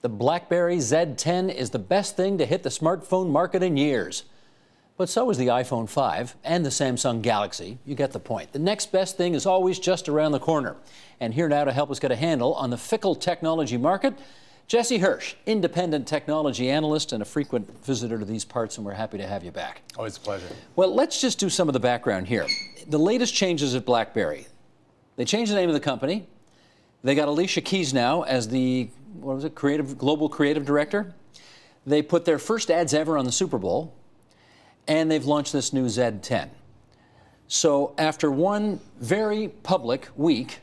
The BlackBerry Z10 is the best thing to hit the smartphone market in years. But so is the iPhone 5 and the Samsung Galaxy. You get the point. The next best thing is always just around the corner. And here now to help us get a handle on the fickle technology market, Jesse Hirsh, independent technology analyst and a frequent visitor to these parts, and we're happy to have you back. Always a pleasure. Well, let's just do some of the background here. The latest changes at BlackBerry. They changed the name of the company. They got Alicia Keys now as the, global creative director. They put their first ads ever on the Super Bowl, and they've launched this new Z10. So after one very public week,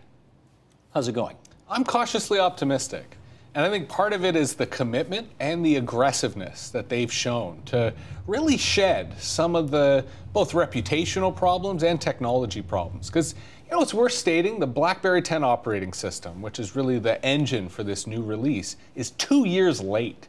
how's it going? I'm cautiously optimistic. And I think part of it is the commitment and the aggressiveness that they've shown to really shed some of the both reputational problems and technology problems. Because, you know, it's worth stating the BlackBerry 10 operating system, which is really the engine for this new release, is 2 years late.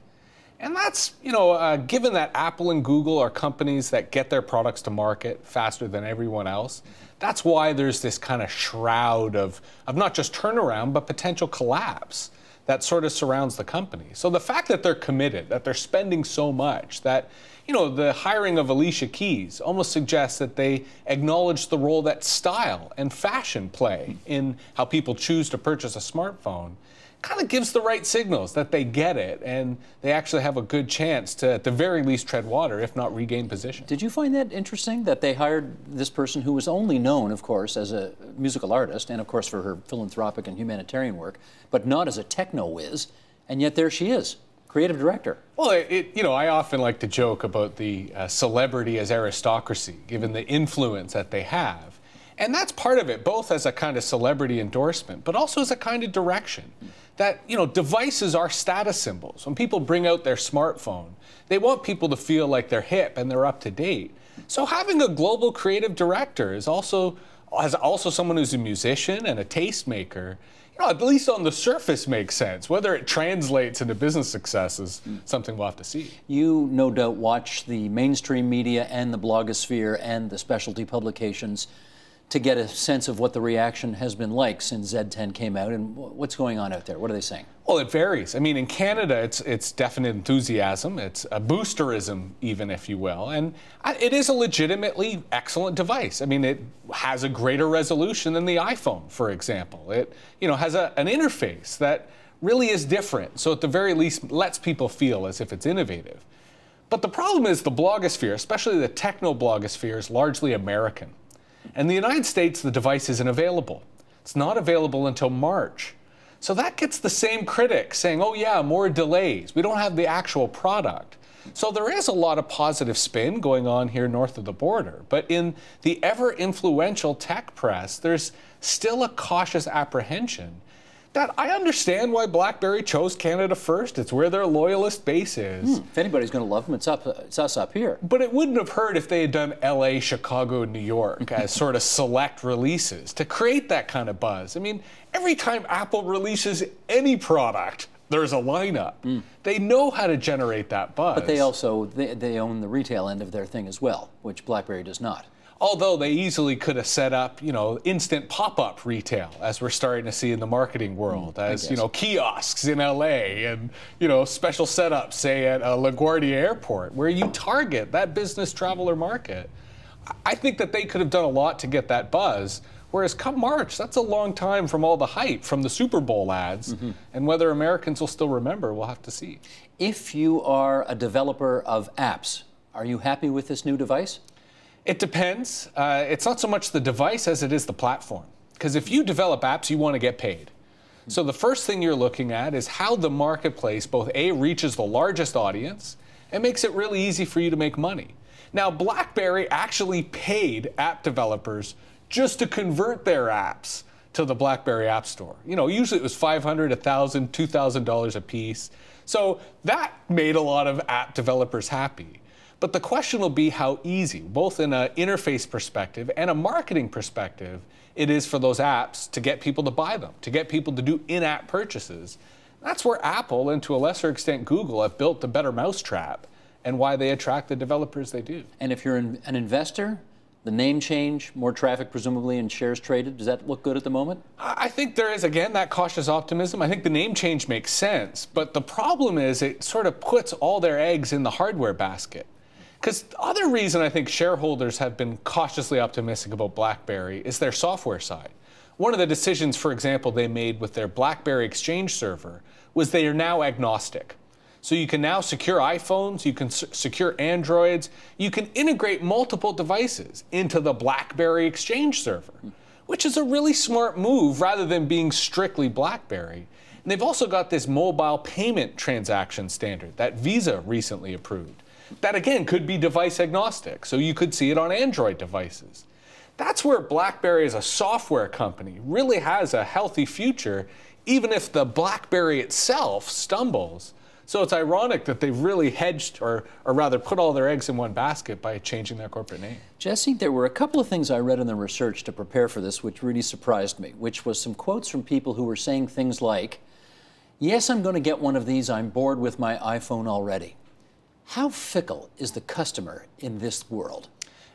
And that's, you know, given that Apple and Google are companies that get their products to market faster than everyone else, that's why there's this kind of shroud of not just turnaround, but potential collapse that sort of surrounds the company. So the fact that they're committed, that they're spending so much, that, you know, the hiring of Alicia Keys almost suggests that they acknowledge the role that style and fashion play in how people choose to purchase a smartphone, kind of gives the right signals that they get it and they actually have a good chance to, at the very least, tread water, if not regain position. Did you find that interesting, that they hired this person who was only known, of course, as a musical artist and, of course, for her philanthropic and humanitarian work, but not as a techno-whiz, and yet there she is, creative director? Well, you know, I often like to joke about the celebrity as aristocracy, given the influence that they have. And that's part of it, both as a kind of celebrity endorsement, but also as a kind of direction. That, you know, devices are status symbols. When people bring out their smartphone, they want people to feel like they're hip and they're up to date. So having a global creative director is also someone who's a musician and a tastemaker, you know, at least on the surface makes sense. Whether it translates into business success is something we'll have to see. You no doubt watch the mainstream media and the blogosphere and the specialty publications to get a sense of what the reaction has been like since Z10 came out, and what's going on out there? What are they saying? Well, it varies. I mean, in Canada, it's definite enthusiasm. It's a boosterism, even, if you will. And it is a legitimately excellent device. I mean, it has a greater resolution than the iPhone, for example. It, you know, has an interface that really is different. So at the very least, lets people feel as if it's innovative. But the problem is the blogosphere, especially the techno-blogosphere, is largely American. In the United States, the device isn't available. It's not available until March. So that gets the same critics saying, oh yeah, more delays. We don't have the actual product. So there is a lot of positive spin going on here north of the border. But in the ever-influential tech press, there's still a cautious apprehension that I understand why BlackBerry chose Canada first. It's where their loyalist base is. If anybody's going to love them, it's us up here. But it wouldn't have hurt if they had done LA, Chicago, and New York as sort of select releases to create that kind of buzz. I mean, every time Apple releases any product, there's a lineup. They know how to generate that buzz. But they also, they own the retail end of their thing as well, which BlackBerry does not. Although they easily could have set up, you know, instant pop-up retail, as we're starting to see in the marketing world, as, you know, kiosks in LA and, you know, special setups, say, at LaGuardia Airport, where you target that business traveler market. I think that they could have done a lot to get that buzz, whereas come March, that's a long time from all the hype from the Super Bowl ads, and whether Americans will still remember, we'll have to see. If you are a developer of apps, are you happy with this new device? It depends. It's not so much the device as it is the platform. Because if you develop apps, you want to get paid. So the first thing you're looking at is how the marketplace both A, reaches the largest audience and makes it really easy for you to make money. Now, BlackBerry actually paid app developers just to convert their apps to the BlackBerry App Store. You know, usually it was $500, $1,000, $2,000 a piece. So that made a lot of app developers happy. But the question will be how easy, both in an interface perspective and a marketing perspective, it is for those apps to get people to buy them, to get people to do in-app purchases. That's where Apple, and to a lesser extent Google, have built the better mousetrap and why they attract the developers they do. And if you're an investor, The name change, more traffic presumably and shares traded. Does that look good at the moment? I think there is, again, that cautious optimism. I think the name change makes sense. But the problem is it sort of puts all their eggs in the hardware basket. Because the other reason I think shareholders have been cautiously optimistic about BlackBerry is their software side. One of the decisions, for example, they made with their BlackBerry Exchange server was they are now agnostic. So you can now secure iPhones, you can secure Androids, you can integrate multiple devices into the BlackBerry Exchange server, which is a really smart move rather than being strictly BlackBerry. And they've also got this mobile payment transaction standard that Visa recently approved. That again could be device agnostic, so you could see it on Android devices. That's where BlackBerry as a software company really has a healthy future, even if the BlackBerry itself stumbles. So it's ironic that they've really hedged, or rather put all their eggs in one basket by changing their corporate name. Jesse, there were a couple of things I read in the research to prepare for this which really surprised me, which was some quotes from people who were saying things like, yes, I'm going to get one of these, I'm bored with my iPhone already. How fickle is the customer in this world?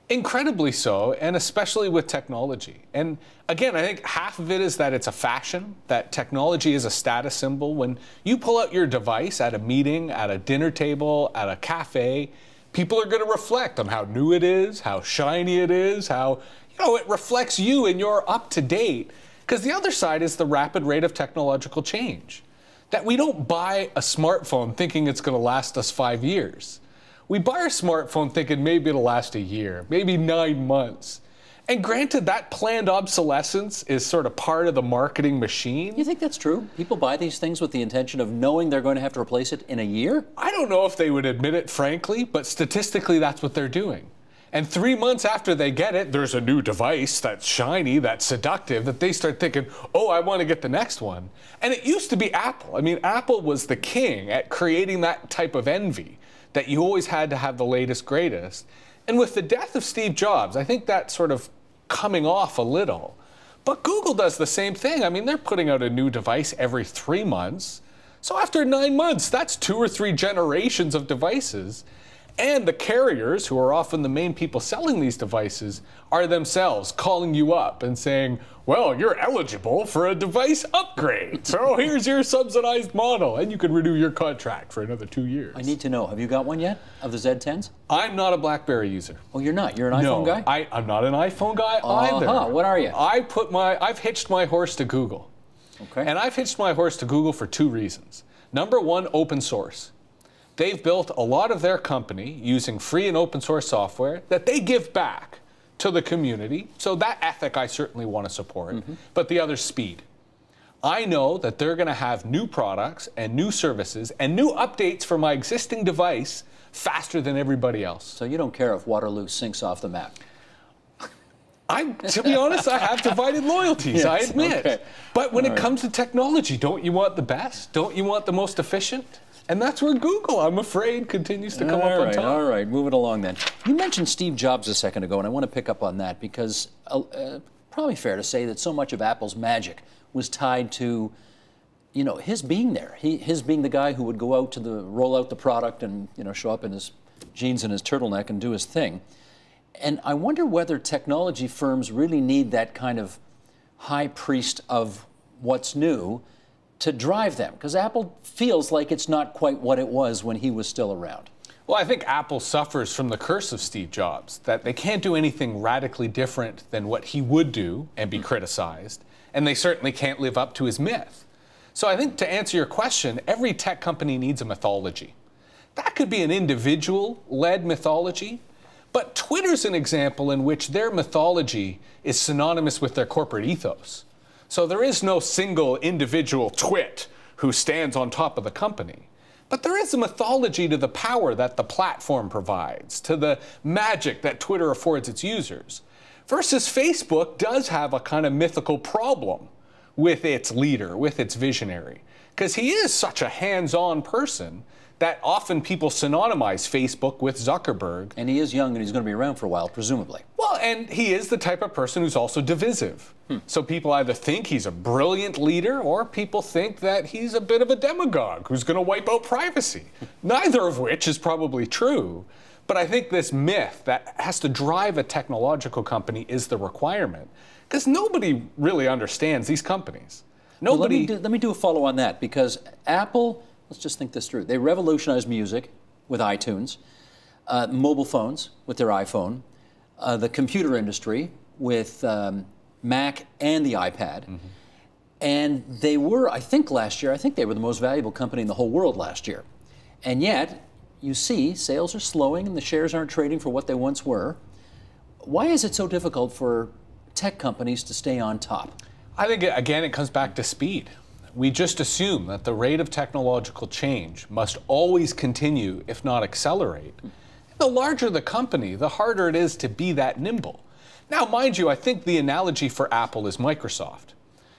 Incredibly so, and especially with technology. And again, I think half of it is that it's a fashion, that technology is a status symbol. When you pull out your device at a meeting, at a dinner table, at a cafe, people are going to reflect on how new it is, how shiny it is, how, it reflects you and you're up to date. Because the other side is the rapid rate of technological change. That we don't buy a smartphone thinking it's going to last us 5 years. We buy our smartphone thinking maybe it'll last a year, maybe 9 months. And granted, that planned obsolescence is sort of part of the marketing machine. You think that's true? People buy these things with the intention of knowing they're going to have to replace it in a year? I don't know if they would admit it, frankly, but statistically, that's what they're doing. And 3 months after they get it, there's a new device that's shiny, that's seductive, that they start thinking, oh, I want to get the next one. And it used to be Apple. I mean, Apple was the king at creating that type of envy, that you always had to have the latest, greatest. And with the death of Steve Jobs, I think that's sort of coming off a little. But Google does the same thing. I mean, they're putting out a new device every 3 months. So after 9 months, that's 2 or 3 generations of devices. And the carriers, who are often the main people selling these devices, are themselves calling you up and saying, well, you're eligible for a device upgrade. So here's your subsidized model, and you can renew your contract for another 2 years. I need to know, have you got one yet of the Z10s? I'm not a BlackBerry user. Oh, you're not? You're an iPhone guy? I'm not an iPhone guy either. What are you? I've hitched my horse to Google. Okay. And I've hitched my horse to Google for 2 reasons. Number one, open source. They've built a lot of their company using free and open source software that they give back to the community. So that ethic I certainly want to support. But the other, speed. I know that they're going to have new products and new services and new updates for my existing device faster than everybody else. So you don't care if Waterloo sinks off the map? To be honest, I have divided loyalties, yes, I admit. Okay. But when it comes to technology, don't you want the best? Don't you want the most efficient? And that's where Google, I'm afraid, continues to come up on top. All right, moving along then. You mentioned Steve Jobs a second ago, and I want to pick up on that because probably fair to say that so much of Apple's magic was tied to, his being there. His being the guy who would go out to roll out the product and, show up in his jeans and his turtleneck and do his thing. And I wonder whether technology firms really need that kind of high priest of what's new to drive them, because Apple feels like it's not quite what it was when he was still around. Well, I think Apple suffers from the curse of Steve Jobs, that they can't do anything radically different than what he would do and be criticized, and they certainly can't live up to his myth. So I think to answer your question, every tech company needs a mythology. That could be an individual-led mythology, but Twitter's an example in which their mythology is synonymous with their corporate ethos. So there is no single individual twit who stands on top of the company. But there is a mythology to the power that the platform provides, to the magic that Twitter affords its users. Versus Facebook does have a kind of mythical problem with its leader, with its visionary. Because he is such a hands-on person that often people synonymize Facebook with Zuckerberg. And he is young and he's going to be around for a while, presumably. Well, and he is the type of person who's also divisive. So people either think he's a brilliant leader or people think that he's a bit of a demagogue who's going to wipe out privacy. Neither of which is probably true. But I think this myth that has to drive a technological company is the requirement, because nobody really understands these companies. Nobody. Well, let me do a follow on that, because Apple, let's just think this through. They revolutionized music with iTunes, mobile phones with their iPhone, the computer industry with Mac and the iPad. Mm-hmm. And they were, I think last year, I think they were the most valuable company in the whole world last year. And yet, you see, sales are slowing and the shares aren't trading for what they once were. Why is it so difficult for tech companies to stay on top? I think, again, it comes back to speed. We just assume that the rate of technological change must always continue, if not accelerate. The larger the company, the harder it is to be that nimble. Now, mind you, I think the analogy for Apple is Microsoft.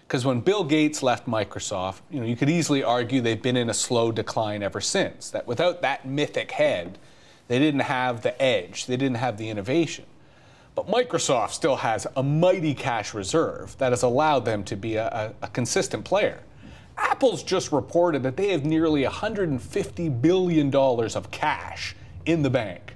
Because when Bill Gates left Microsoft, you could easily argue they've been in a slow decline ever since. That without that mythic head, they didn't have the edge, they didn't have the innovation. But Microsoft still has a mighty cash reserve that has allowed them to be a consistent player. Apple's just reported that they have nearly $150 billion of cash in the bank.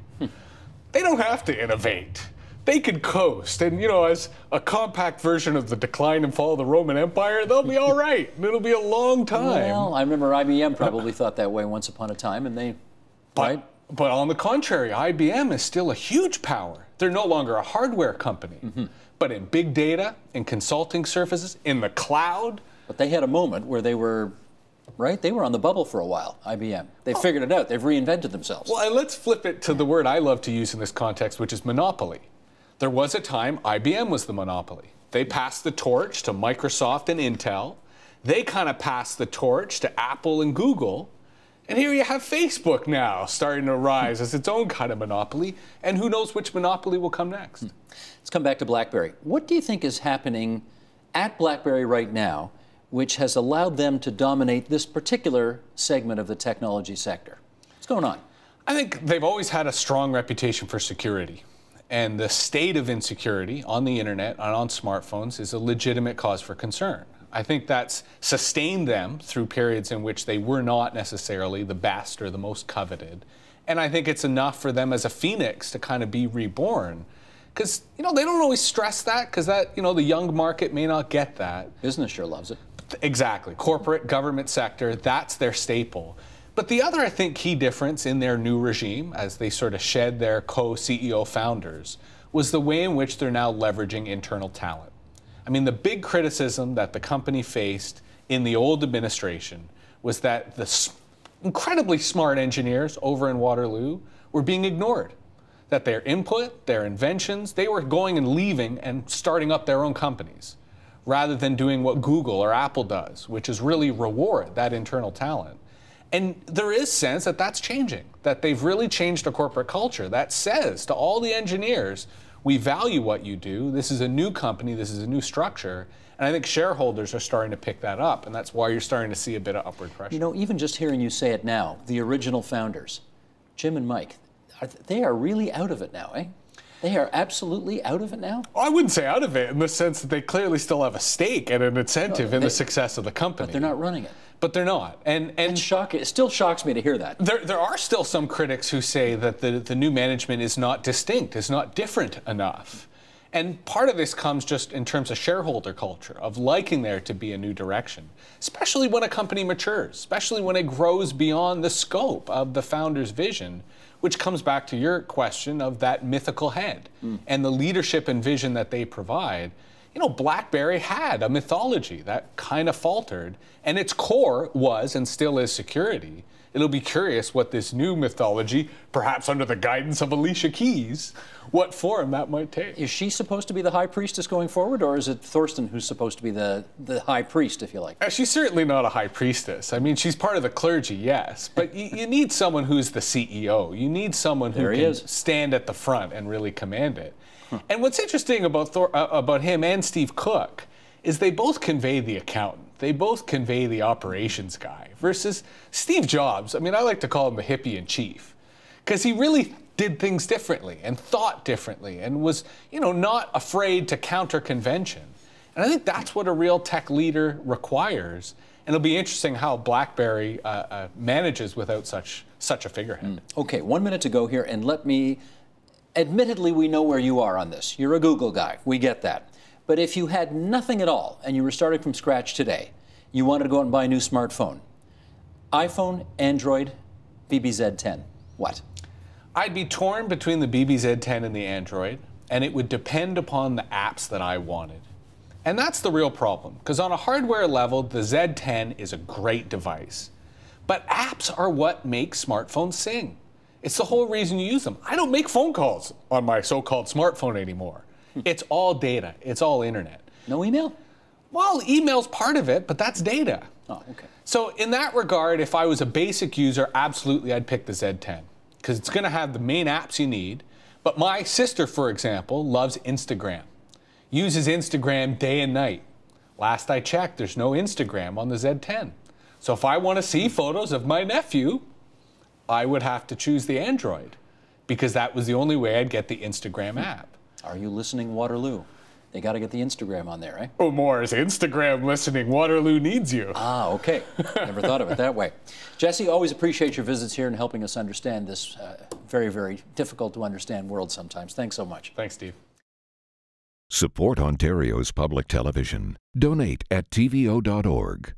They don't have to innovate. They could coast, and as a compact version of the decline and fall of the Roman Empire, they'll be all right. It'll be a long time. Well, I remember IBM probably thought that way once upon a time, and they, right? But on the contrary, IBM is still a huge power. They're no longer a hardware company, but in big data, in consulting services, in the cloud. But they had a moment where they were, right? They were on the bubble for a while, IBM. They figured it out. They've reinvented themselves. Well, and let's flip it to the word I love to use in this context, which is monopoly. There was a time IBM was the monopoly. They passed the torch to Microsoft and Intel. They kind of passed the torch to Apple and Google. And here you have Facebook now starting to rise as its own kind of monopoly. And who knows which monopoly will come next. Let's come back to BlackBerry. What do you think is happening at BlackBerry right now which has allowed them to dominate this particular segment of the technology sector? What's going on? I think they've always had a strong reputation for security. And the state of insecurity on the internet and on smartphones is a legitimate cause for concern. I think that's sustained them through periods in which they were not necessarily the best or the most coveted. And I think it's enough for them as a phoenix to kind of be reborn. Because, they don't always stress that, because that, the young market may not get that. Business sure loves it. Exactly. Corporate, government sector, that's their staple. But the other, I think, key difference in their new regime, as they sort of shed their co-CEO founders, was the way in which they're now leveraging internal talent. I mean, the big criticism that the company faced in the old administration was that the incredibly smart engineers over in Waterloo were being ignored. That their input, their inventions, they were going and leaving and starting up their own companies, rather than doing what Google or Apple does, which is really reward that internal talent. And there is sense that that's changing, that they've really changed a corporate culture that says to all the engineers, we value what you do. This is a new company. This is a new structure. And I think shareholders are starting to pick that up. And that's why you're starting to see a bit of upward pressure. Even just hearing you say it now, the original founders, Jim and Mike, they are really out of it now, eh? They are absolutely out of it now? I wouldn't say out of it in the sense that they clearly still have a stake and an incentive in the success of the company. But they're not running it. But they're not. And it still shocks me to hear that. There are still some critics who say that the new management is not distinct, is not different enough. And part of this comes just in terms of shareholder culture, of liking there to be a new direction, especially when a company matures, especially when it grows beyond the scope of the founder's vision, which comes back to your question of that mythical head and the leadership and vision that they provide. BlackBerry had a mythology that kind of faltered, and its core was and still is security. It'll be curious what this new mythology, perhaps under the guidance of Alicia Keys, what form that might take. Is she supposed to be the high priestess going forward, or is it Thorsten who's supposed to be the high priest, if you like? She's certainly not a high priestess. I mean, she's part of the clergy, yes, but you need someone who's the CEO. You need someone who can stand at the front and really command it. And what's interesting about him and Steve Cook is they both convey the accountant. They both convey the operations guy versus Steve Jobs. I mean, I like to call him the hippie in chief because he really did things differently and thought differently and was, not afraid to counter convention. And I think that's what a real tech leader requires. And it'll be interesting how BlackBerry manages without such a figurehead. Okay, 1 minute to go here, and let me, admittedly, we know where you are on this. You're a Google guy, we get that. But if you had nothing at all, and you were starting from scratch today, you wanted to go out and buy a new smartphone, iPhone, Android, BBZ10, what? I'd be torn between the BBZ10 and the Android, and it would depend upon the apps that I wanted. And that's the real problem, because on a hardware level, the Z10 is a great device. But apps are what make smartphones sing. It's the whole reason you use them. I don't make phone calls on my so-called smartphone anymore. It's all data. It's all internet. No email? Well, email's part of it, but that's data. Oh, okay. So in that regard, if I was a basic user, absolutely I'd pick the Z10, because it's going to have the main apps you need. But my sister, for example, loves Instagram. Uses Instagram day and night. Last I checked, there's no Instagram on the Z10. So if I want to see photos of my nephew, I would have to choose the Android, because that was the only way I'd get the Instagram app. Are you listening, Waterloo? They got to get the Instagram on there, eh? Oh, Morris, Instagram listening. Waterloo needs you. Ah, okay. Never thought of it that way. Jesse, always appreciate your visits here and helping us understand this very, very difficult to understand world sometimes. Thanks so much. Thanks, Steve. Support Ontario's public television. Donate at tvo.org.